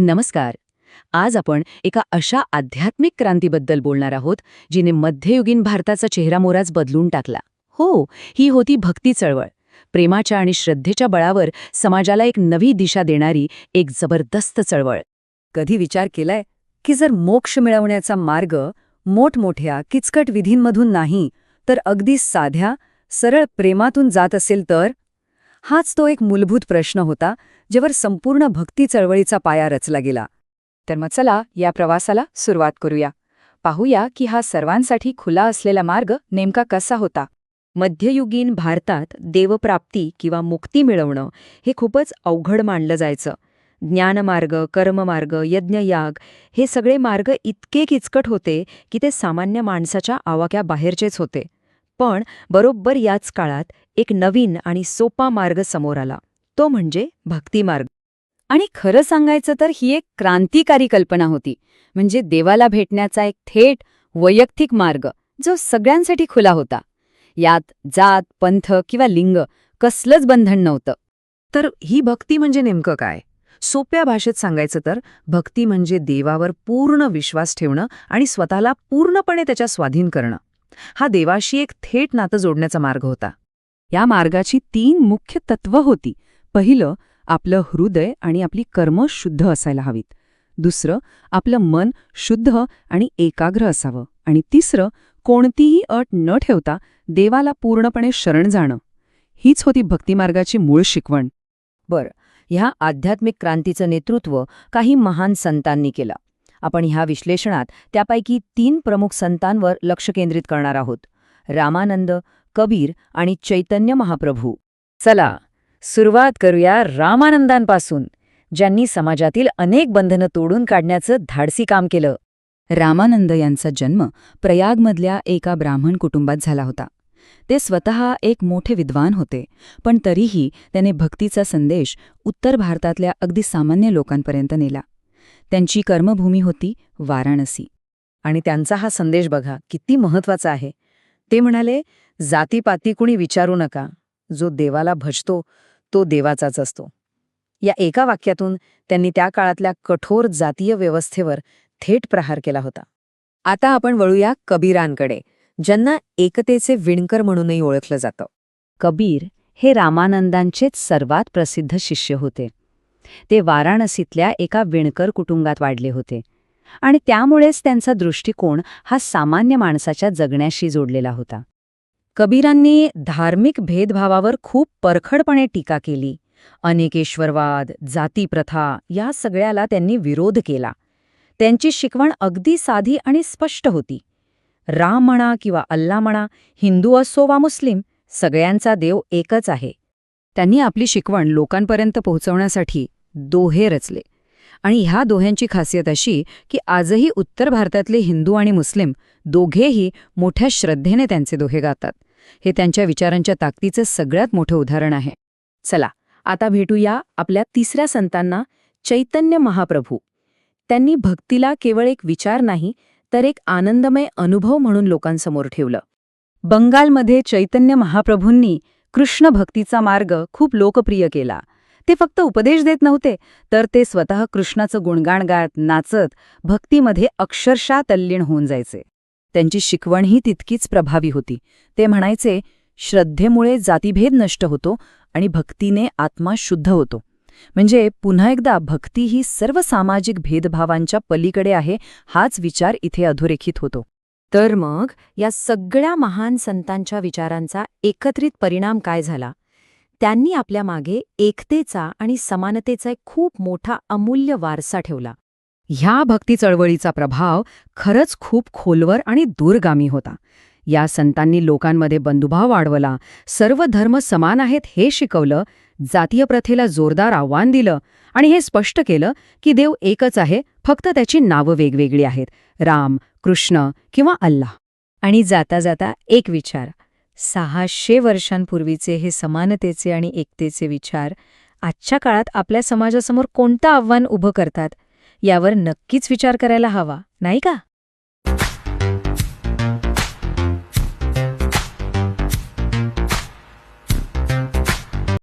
नमस्कार. आज आपण एका अशा आध्यात्मिक क्रांतीबद्दल बोलणार आहोत जिने मध्ययुगीन भारताचा चेहरामोराच बदलून टाकला. हो, ही होती भक्ती चळवळ. प्रेमाच्या आणि श्रद्धेच्या बळावर समाजाला एक नवी दिशा देणारी एक जबरदस्त चळवळ. कधी विचार केलाय की जर मोक्ष मिळवण्याचा मार्ग मोठमोठ्या किचकट विधींमधून नाही तर अगदी साध्या सरळ प्रेमातून जात असेल तर? हाच तो एक मूलभूत प्रश्न होता ज्यावर संपूर्ण भक्ती चळवळीचा पाया रचला गेला. तर मग चला या प्रवासाला सुरुवात करूया. पाहूया की हा सर्वांसाठी खुला असलेला मार्ग नेमका कसा होता. मध्ययुगीन भारतात देवप्राप्ती किंवा मुक्ती मिळवणं हे खूपच अवघड मानलं जायचं. ज्ञानमार्ग, कर्ममार्ग, यज्ञयाग हे सगळे मार्ग इतके किचकट होते की ते सामान्य माणसाच्या आवाक्याबाहेरचेच होते. पण बरोबर याच काळात एक नवीन आणि सोपा मार्ग समोर आला, तो म्हणजे भक्तिमार्ग. आणि खरं सांगायचं तर ही एक क्रांतिकारी कल्पना होती. म्हणजे देवाला भेटण्याचा एक थेट वैयक्तिक मार्ग जो सगळ्यांसाठी खुला होता. यात जात, पंथ किंवा लिंग कसलंच बंधन नव्हतं. तर ही भक्ती म्हणजे नेमकं काय? सोप्या भाषेत सांगायचं तर भक्ती म्हणजे देवावर पूर्ण विश्वास ठेवणं आणि स्वतःला पूर्णपणे त्याच्या स्वाधीन करणं. हा देवाशी एक थेट नातं जोडण्याचा मार्ग होता. या मार्गाची 3 मुख्य तत्त्व होती. पहिलं, आपलं हृदय आणि आपली कर्म शुद्ध असायला हवीत. दुसरं, आपलं मन शुद्ध आणि एकाग्र असावं. आणि तिसरं, कोणतीही अट न ठेवता देवाला पूर्णपणे शरण जाणं. हीच होती भक्तिमार्गाची मूळ शिकवण. बरं, ह्या आध्यात्मिक क्रांतीचं नेतृत्व काही महान संतांनी केलं. आपण ह्या विश्लेषणात त्यापैकी 3 प्रमुख संतांवर लक्ष केंद्रित करणार आहोत: रामानंद, कबीर आणि चैतन्य महाप्रभू. चला सुरुवात करूया रामानंदांपासून, ज्यांनी समाजातील अनेक बंधनं तोडून काढण्याचं धाडसी काम केलं. रामानंद यांचा जन्म प्रयागमधल्या एका ब्राह्मण कुटुंबात झाला होता. ते स्वतः एक मोठे विद्वान होते, पण तरीही त्याने भक्तीचा संदेश उत्तर भारतातल्या अगदी सामान्य लोकांपर्यंत नेला. त्यांची कर्मभूमी होती वाराणसी. आणि त्यांचा हा संदेश बघा किती महत्वाचा आहे. ते म्हणाले, जातीपाती कुणी विचारू नका, जो देवाला भजतो तो देवाचाच असतो. या एका वाक्यातून त्यांनी त्या काळातल्या कठोर जातीय व्यवस्थेवर थेट प्रहार केला होता. आता आपण वळूया कबीरांकडे, ज्यांना एकतेचे विणकर म्हणूनही ओळखलं जातं. कबीर हे रामानंदांचेच सर्वात प्रसिद्ध शिष्य होते. ते वाराणसीतल्या एका विणकर कुटुंबात वाढले होते आणि त्यामुळेच त्यांचा दृष्टिकोन हा सामान्य माणसाच्या जगण्याशी जोडलेला होता. कबीरांनी धार्मिक भेदभावावर खूप परखडपणे टीका केली. अनेकेश्वरवाद, जातीप्रथा या सगळ्याला त्यांनी विरोध केला. त्यांची शिकवण अगदी साधी आणि स्पष्ट होती. राम म्हणा किंवा अल्ला म्हणा, हिंदू असो वा मुस्लिम, सगळ्यांचा देव एकच आहे. त्यांनी आपली शिकवण लोकांपर्यंत पोहोचवण्यासाठी दोहे रचले. आणि ह्या दोह्यांची खासियत अशी की आजही उत्तर भारतातले हिंदू आणि मुस्लिम दोघेही मोठ्या श्रद्धेने त्यांचे दोहे गातात. हे त्यांच्या विचारांच्या ताकदीचं सगळ्यात मोठं उदाहरण आहे. चला आता भेटूया आपल्या तिसऱ्या संतांना, चैतन्य महाप्रभू. त्यांनी भक्तीला केवळ एक विचार नाही तर एक आनंदमय अनुभव म्हणून लोकांसमोर ठेवलं. बंगालमध्ये चैतन्य महाप्रभूंनी कृष्ण भक्तीचा मार्ग खूप लोकप्रिय केला. ते फक्त उपदेश देत नव्हते, तर ते स्वतः कृष्णाचं गुणगाण गात, नाचत, भक्तीमध्ये अक्षरशः तल्लीन होऊन जायचे. त्यांची शिकवणही तितकीच प्रभावी होती. ते म्हणायचे, श्रद्धेमुळे जातीभेद नष्ट होतो आणि भक्तीने आत्मा शुद्ध होतो. म्हणजे पुन्हा एकदा भक्ती ही सर्व सामाजिक भेदभावांच्या पलीकडे आहे, हाच विचार इथे अधोरेखित होतो. तर मग या सगळ्या महान संतांच्या विचारांचा एकत्रित परिणाम काय झाला? त्यांनी आपल्या मागे एकतेचा आणि समानतेचा एक खूप मोठा अमूल्य वारसा ठेवला. ह्या भक्ती चळवळीचा प्रभाव खरंच खूप खोलवर आणि दूरगामी होता. या संतांनी लोकांमध्ये बंधुभाव वाढवला, सर्व धर्म समान आहेत हे शिकवलं, जातीय प्रथेला जोरदार आव्हान दिलं आणि हे स्पष्ट केलं की देव एकच आहे, फक्त त्याची नावं वेगवेगळी आहेत, राम, कृष्ण किंवा अल्लाह. आणि जाता जाता एक विचार, 600 वर्षांपूर्वीचे हे समानतेचे आणि एकतेचे विचार आजच्या काळात आपल्या समाजासमोर कोणतं आव्हान उभं करतात यावर नक्कीच विचार करायला हवा, नाही का?